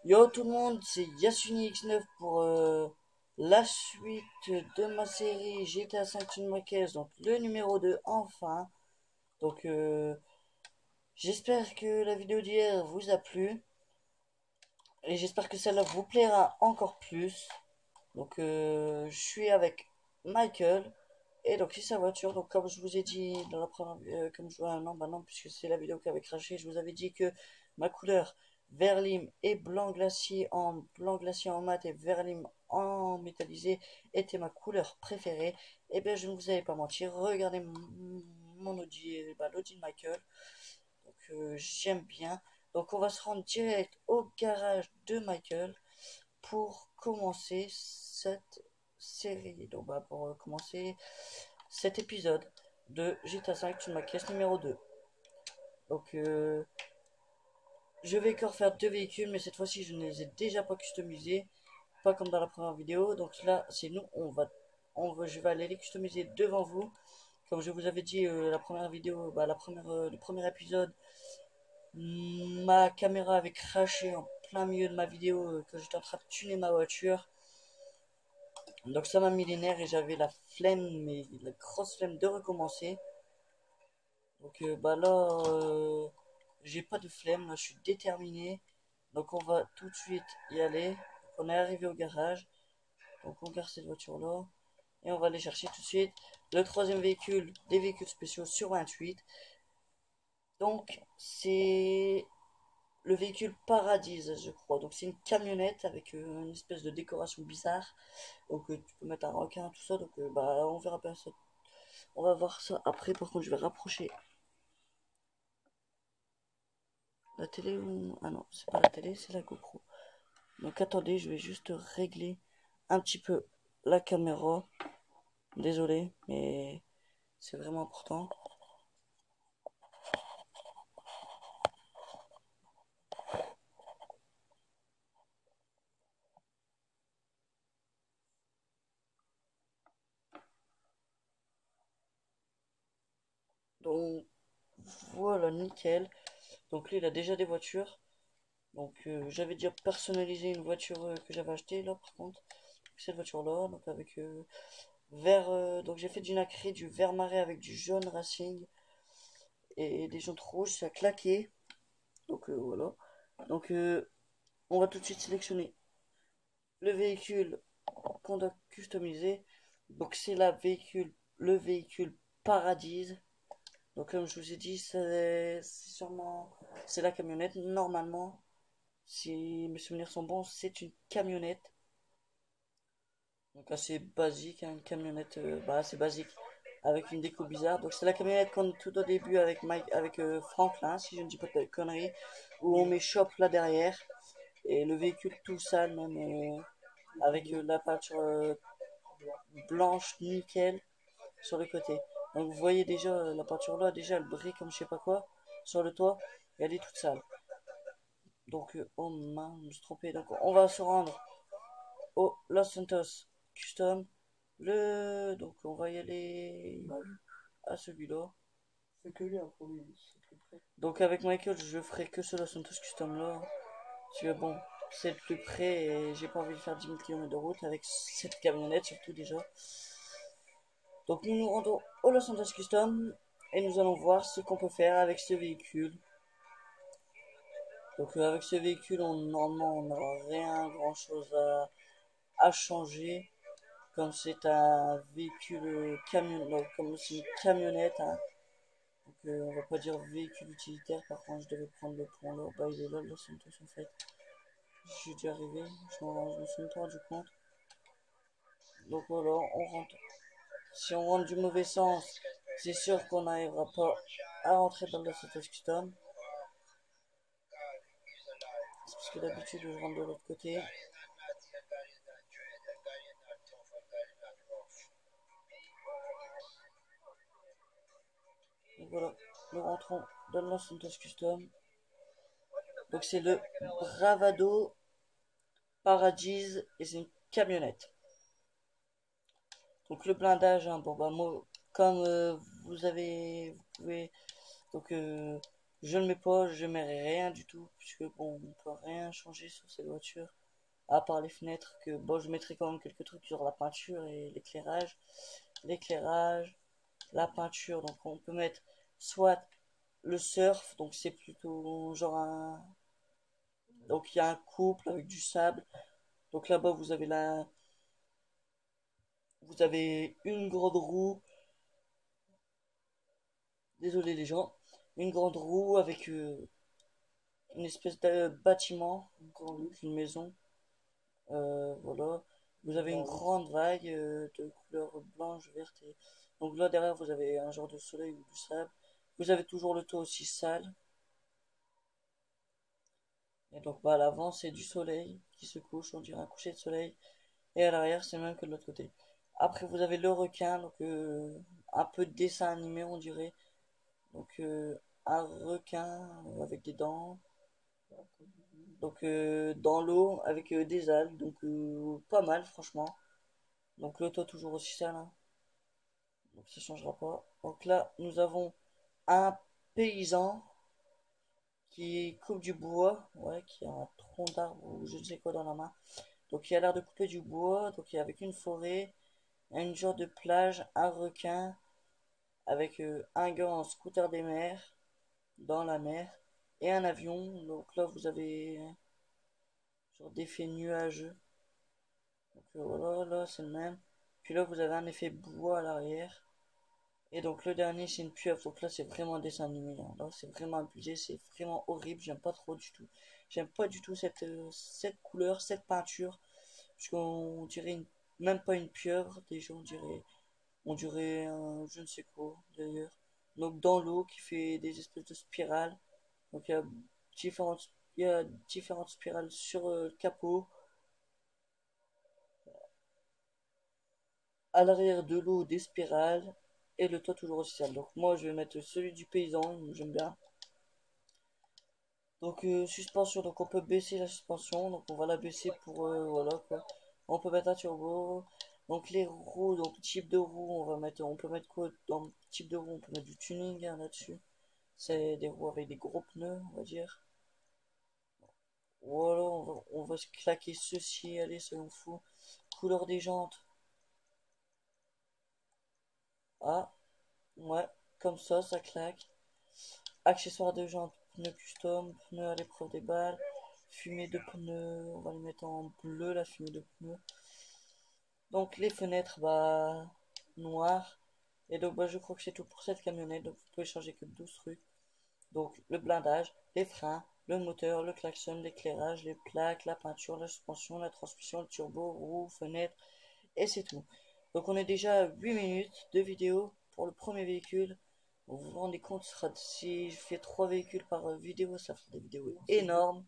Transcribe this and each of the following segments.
Yo tout le monde, c'est Yasuni X9 pour la suite de ma série GTA 5 Tune Ma Caisse, donc le numéro 2 enfin. Donc j'espère que la vidéo d'hier vous a plu et j'espère que celle-là vous plaira encore plus. Donc je suis avec Michael et donc c'est sa voiture. Donc comme je vous ai dit dans la première, comme je vois non, bah non, puisque c'est la vidéo qui avait craché, je vous avais dit que ma couleur vert lime et blanc glacier en mat et vert lime en métallisé était ma couleur préférée. Et bien je ne vous avais pas menti, regardez mon Audi, bah, l'Audi de Michael. Donc j'aime bien. Donc on va se rendre direct au garage de Michael pour commencer cette série. Donc, bah, pour commencer cet épisode de GTA 5 sur ma caisse numéro 2. Donc, je vais encore faire deux véhicules, mais cette fois-ci, je ne les ai déjà pas customisés, pas comme dans la première vidéo. Donc là, c'est nous, je vais aller les customiser devant vous. Comme je vous avais dit, la première vidéo, bah, le premier épisode, ma caméra avait craché en plein milieu de ma vidéo quand j'étais en train de tuner ma voiture. Donc ça m'a mis les nerfs et j'avais la flemme, mais la grosse flemme de recommencer. Donc bah là, j'ai pas de flemme, là je suis déterminé. Donc on va tout de suite y aller. Donc, on est arrivé au garage. Donc on garde cette voiture là. Et on va aller chercher tout de suite le troisième véhicule des véhicules spéciaux sur 28. Donc c'est le véhicule Paradise, je crois. Donc c'est une camionnette avec une espèce de décoration bizarre. Donc tu peux mettre un requin, tout ça. Donc bah on verra bien ça. On va voir ça après. Par contre, je vais rapprocher la télé ou... Ah non, c'est pas la télé, c'est la GoPro. Donc attendez, je vais juste régler un petit peu la caméra. Désolé, mais c'est vraiment important. Donc voilà, nickel. Donc lui, il a déjà des voitures. Donc j'avais déjà personnalisé une voiture que j'avais achetée là par contre. Cette voiture là, donc avec vert. Donc j'ai fait du nacré, du vert marais avec du jaune racing et des jantes rouges, ça a claqué. Donc voilà. Donc on va tout de suite sélectionner le véhicule qu'on doit customiser. Donc c'est le véhicule Paradise. Donc comme je vous ai dit, c'est la camionnette. Normalement, si mes souvenirs sont bons, c'est une camionnette. Donc assez basique, hein, une camionnette bah, assez basique avec une déco bizarre. Donc c'est la camionnette qu'on a tout au début avec Franklin, si je ne dis pas de conneries, où on met shop là derrière et le véhicule tout sale même avec la peinture blanche nickel sur le côté. Donc vous voyez déjà la peinture là, déjà elle brille comme je sais pas quoi sur le toit et elle est toute sale. Donc oh mince, je me suis trompé. Donc on va se rendre au Los Santos Custom. Donc on va y aller à celui-là. C'est que lui, hein, pour lui, c'est plus près. Donc avec Michael, je ferai que ce Los Santos Custom là. Parce que bon, c'est le plus près et j'ai pas envie de faire 10 000 km de route avec cette camionnette surtout déjà. Donc nous nous rendons au Los Santos Custom et nous allons voir ce qu'on peut faire avec ce véhicule. Donc avec ce véhicule, normalement on n'aura rien grand chose à changer. Comme c'est un véhicule camion, non, comme c'est une camionnette, hein. Donc on va pas dire véhicule utilitaire, par contre je devais prendre le point là, bah il est là, Los Santos en fait. J'ai dû arriver, je me suis même pas rendu compte. Donc voilà, on rentre. Si on rentre du mauvais sens, c'est sûr qu'on n'arrivera pas à rentrer dans le Santos Custom. C'est parce que d'habitude je rentre de l'autre côté. Donc voilà, nous rentrons dans le Santos Custom. Donc c'est le Bravado Paradise et c'est une camionnette. Donc le blindage, hein, bon bah moi, comme vous pouvez, donc Je ne mets pas, je mets rien du tout, puisque bon, on peut rien changer sur cette voiture, à part les fenêtres, que bon, je mettrai quand même quelques trucs sur la peinture et l'éclairage. L'éclairage, la peinture, donc on peut mettre soit le surf, donc c'est plutôt genre un... Donc il y a un couple avec du sable, donc là-bas vous avez une grande roue, désolé les gens, une grande roue avec une espèce de bâtiment, une maison, voilà. Vous avez une grande vague de couleur blanche, verte. Donc là derrière vous avez un genre de soleil ou du sable. Vous avez toujours le toit aussi sale. Et donc bah, à l'avant c'est du soleil qui se couche, on dirait un coucher de soleil. Et à l'arrière c'est même que de l'autre côté. Après vous avez le requin, donc un peu de dessin animé on dirait. Donc un requin avec des dents. Donc dans l'eau avec des algues, donc pas mal franchement. Donc le toit toujours aussi sale, hein. Donc ça changera pas. Donc là nous avons un paysan qui coupe du bois, ouais, qui a un tronc d'arbre ou je ne sais quoi dans la main. Donc il a l'air de couper du bois, donc il est avec une forêt, une genre de plage, un requin, avec un gars en scooter des mers, dans la mer, et un avion. Donc là vous avez genre d'effet nuageux. Donc voilà, là c'est le même. Puis là vous avez un effet bois à l'arrière. Et donc le dernier c'est une pieuvre, donc là c'est vraiment un dessin animé, hein. Là c'est vraiment abusé, c'est vraiment horrible, j'aime pas trop du tout. J'aime pas du tout cette couleur, cette peinture, puisqu'on dirait même pas une pieuvre, déjà on dirait un je ne sais quoi d'ailleurs. Donc dans l'eau qui fait des espèces de spirales, donc il y a différentes spirales sur le capot, à l'arrière de l'eau des spirales, et le toit toujours aussi sale. Donc moi je vais mettre celui du paysan, j'aime bien. Donc suspension, donc on peut baisser la suspension, donc on va la baisser pour voilà quoi. On peut mettre un turbo. Donc les roues, donc type de roue, on peut mettre quoi dans le type de roue, on peut mettre du tuning hein, là-dessus. C'est des roues avec des gros pneus, on va dire. Voilà, on va se claquer ceci, allez, soyons fous. Couleur des jantes. Ah, ouais, comme ça claque. Accessoires de jantes, pneus custom, pneus à l'épreuve des balles. Fumée de pneus, on va les mettre en bleu, la fumée de pneus. Donc les fenêtres, bah, noires. Et donc bah, je crois que c'est tout pour cette camionnette. Donc vous pouvez changer que 12 trucs. Donc le blindage, les freins, le moteur, le klaxon, l'éclairage, les plaques, la peinture, la suspension, la transmission, le turbo, roue, fenêtre. Et c'est tout. Donc on est déjà à 8 minutes de vidéo pour le premier véhicule. Vous vous rendez compte, si je fais 3 véhicules par vidéo, ça fera des vidéos énormes.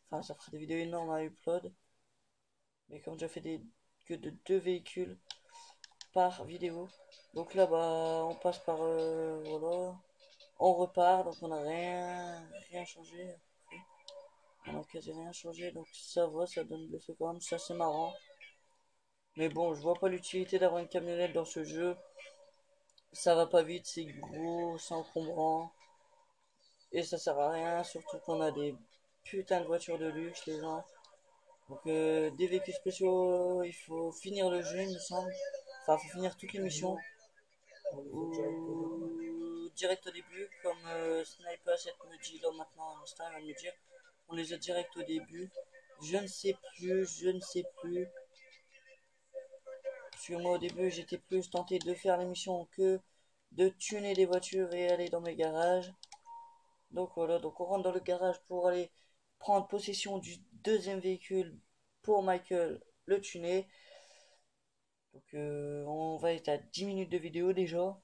Enfin, ça fera des vidéos énormes à upload. Mais comme j'ai fait que de 2 véhicules par vidéo. Donc là, bah, on passe par, voilà. On repart, donc on n'a rien changé. On a quasi rien changé, donc ça va, ça donne l'effet quand même, ça c'est marrant. Mais bon, je vois pas l'utilité d'avoir une camionnette dans ce jeu. Ça va pas vite, c'est gros, c'est encombrant. Et ça sert à rien, surtout qu'on a des putains de voitures de luxe, les gens. Donc des véhicules spéciaux, il faut finir le jeu, il me semble. Enfin, il faut finir toutes les missions. Ou direct au début, comme Sniper 7 me dit là maintenant, à l'instant, il va me dire. On les a direct au début. Je ne sais plus. Parce que moi au début j'étais plus tenté de faire l'émission que de tuner des voitures et aller dans mes garages. Donc voilà, donc on rentre dans le garage pour aller prendre possession du deuxième véhicule pour Michael le tuner. Donc on va être à 10 minutes de vidéo déjà.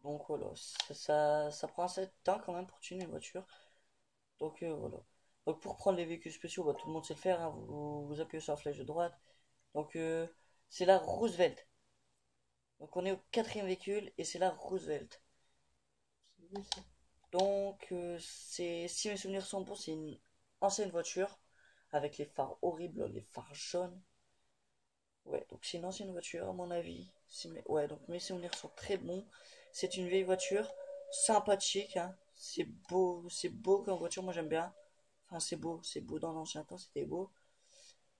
Donc voilà, ça prend assez de temps quand même pour tuner une voiture. Donc voilà. Donc pour prendre les véhicules spéciaux, bah, tout le monde sait le faire, hein. Vous appuyez sur la flèche de droite. Donc c'est la Roosevelt. Donc on est au quatrième véhicule et c'est la Roosevelt. Donc si mes souvenirs sont bons, c'est une ancienne voiture avec les phares horribles, les phares jaunes. Ouais, donc c'est une ancienne voiture à mon avis. Ouais, donc mes souvenirs sont très bons. C'est une vieille voiture. sympathique, hein. C'est beau comme voiture, moi j'aime bien. Enfin, c'est beau dans l'ancien temps, c'était beau.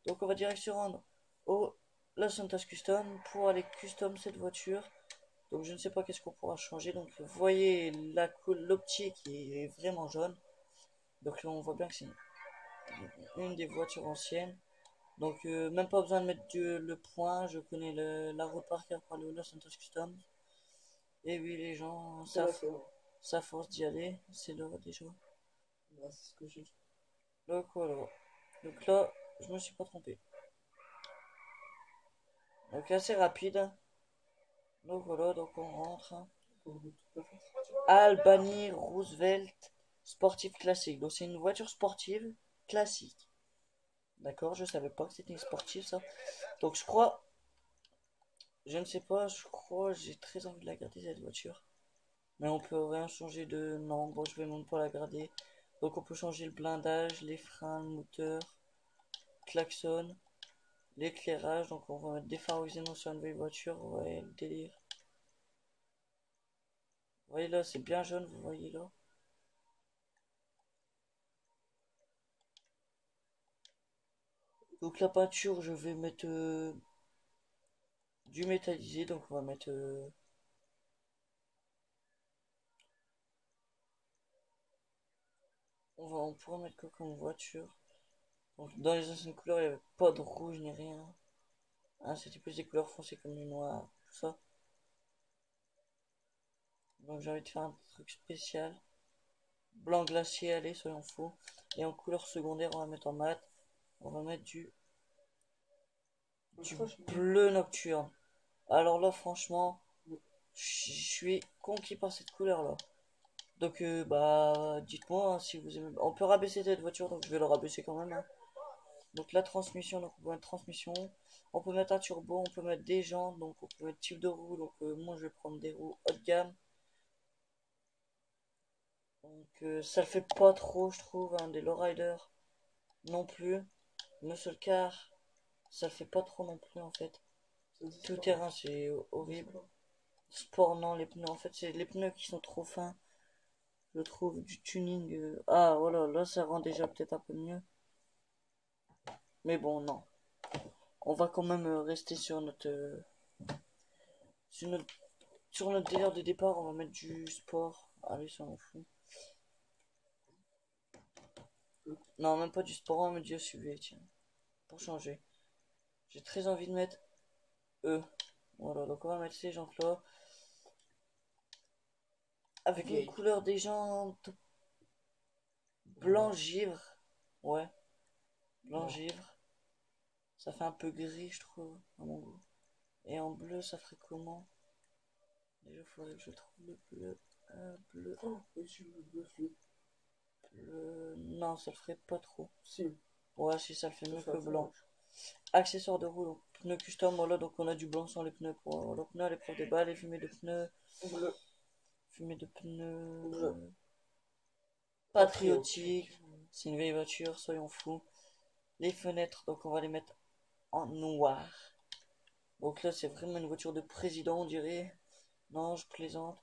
Donc on va direct se rendre au Los Santos Custom pour aller custom cette voiture. Donc je ne sais pas qu'est-ce qu'on pourra changer. Donc vous voyez l'optique qui est vraiment jaune. Donc là on voit bien que c'est une des voitures anciennes. Donc même pas besoin de mettre le point. Je connais la route par cœur pour aller au Los Santos Custom. Et oui les gens, ça force d'y aller. C'est l'heure déjà. Ouais, c'est ce que j'ai. Donc voilà. Donc là, je me suis pas trompé. Donc assez rapide. Donc voilà, donc on rentre. Albany Roosevelt sportif classique. Donc c'est une voiture sportive classique. D'accord, je savais pas que c'était une sportive ça. Donc je crois, je ne sais pas, je crois, j'ai très envie de la garder cette voiture. Mais on peut rien changer de... Non, bon je vais même pas la garder. Donc on peut changer le blindage, les freins, le moteur, klaxon, l'éclairage. Donc on va mettre des phares Xenon sur une vieille voiture. Ouais, le délire. Vous voyez là, c'est bien jaune, vous voyez là. Donc la peinture, je vais mettre du métallisé. Donc on va mettre... on pourra mettre quoi comme voiture. Donc, dans les anciennes couleurs, il n'y avait pas de rouge ni rien. Hein, c'était plus des couleurs foncées comme le noir, tout ça. Donc j'ai envie de faire un truc spécial. Blanc glacier, allez, soyons fous. Et en couleur secondaire, on va mettre en mat. On va mettre du bleu nocturne. Alors là, franchement, je suis conquis par cette couleur là. Donc bah dites-moi hein, si vous aimez. On peut rabaisser cette voiture, donc je vais le rabaisser quand même, hein. Donc la transmission, donc on peut mettre transmission. On peut mettre un turbo, on peut mettre des jantes, donc on peut mettre type de roue. Donc moi je vais prendre des roues haut de gamme. Donc ça le fait pas trop je trouve, hein, des lowriders non plus. Muscle car, ça le fait pas trop non plus en fait. Tout terrain c'est horrible. Sport non, les pneus en fait c'est les pneus qui sont trop fins. Je trouve du tuning. Ah voilà, là ça rend déjà peut-être un peu mieux. Mais bon non. On va quand même rester sur notre sur notre délire de départ, on va mettre du sport. Allez, ça m'en fout. Non, même pas du sport, on va mettre du SUV, tiens. Pour changer. J'ai très envie de mettre E. Voilà, donc on va mettre ces jantes-là. Avec une couleur des jantes blanc givre. Ouais, blanc givre. Ça fait un peu gris, je trouve, à mon goût. Et en bleu, ça ferait comment? Déjà, il faudrait que je trouve le bleu. Bleu. Oh, oui, je veux le bleu. Bleu. Non, ça le ferait pas trop. Si. Ouais, si, ça le fait mieux que blanc. Accessoires de roue, donc pneus custom, voilà, donc on a du blanc sur les pneus pour le pneu à l'épreuve des balles, et fumée de pneus, Bleu. fumée de pneus, Bleu. patriotique, c'est une vieille voiture, soyons fous. Les fenêtres, donc on va les mettre en noir. Donc là, c'est vraiment une voiture de président, on dirait. Non, je plaisante.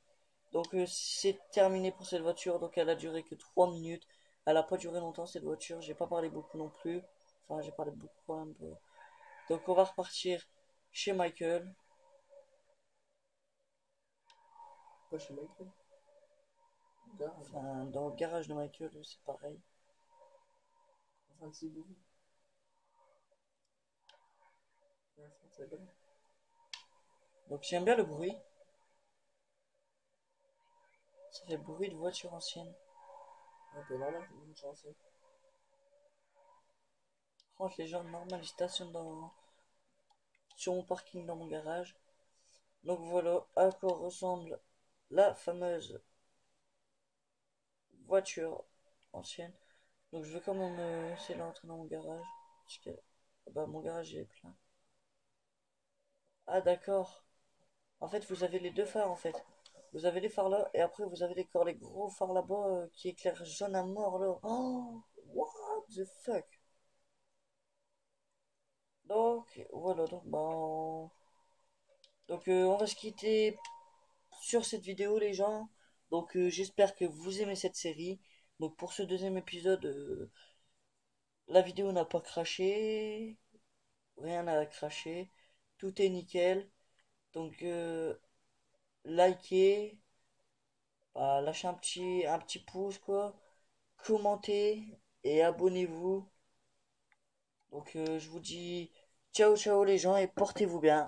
Donc c'est terminé pour cette voiture, donc elle a duré que 3 minutes. Elle a pas duré longtemps cette voiture, j'ai pas parlé beaucoup non plus. Enfin, j'ai parlé beaucoup quand même. Donc on va repartir chez Michael. Pas chez Michael. Enfin, dans le garage de Michael, c'est pareil. Enfin, c'est beau. Donc j'aime bien le bruit. Ça fait bruit de voiture ancienne. Un peu normal, une chance. Franchement, les gens normal, ils stationnent sur mon parking dans mon garage. Donc voilà à quoi ressemble la fameuse voiture ancienne. Donc je vais quand même essayer d'entrer dans mon garage. Parce que bah, mon garage il est plein. Ah d'accord. En fait vous avez les deux phares en fait. Vous avez les phares là et après vous avez les gros phares là-bas qui éclairent jaune à mort là. Oh, what the fuck. Donc voilà donc bah on va se quitter sur cette vidéo les gens. Donc j'espère que vous aimez cette série. Donc pour ce deuxième épisode, la vidéo n'a pas craché, rien n'a craché, tout est nickel. Donc likez, lâchez un petit pouce quoi, commentez et abonnez-vous. Donc je vous dis ciao ciao les gens et portez-vous bien.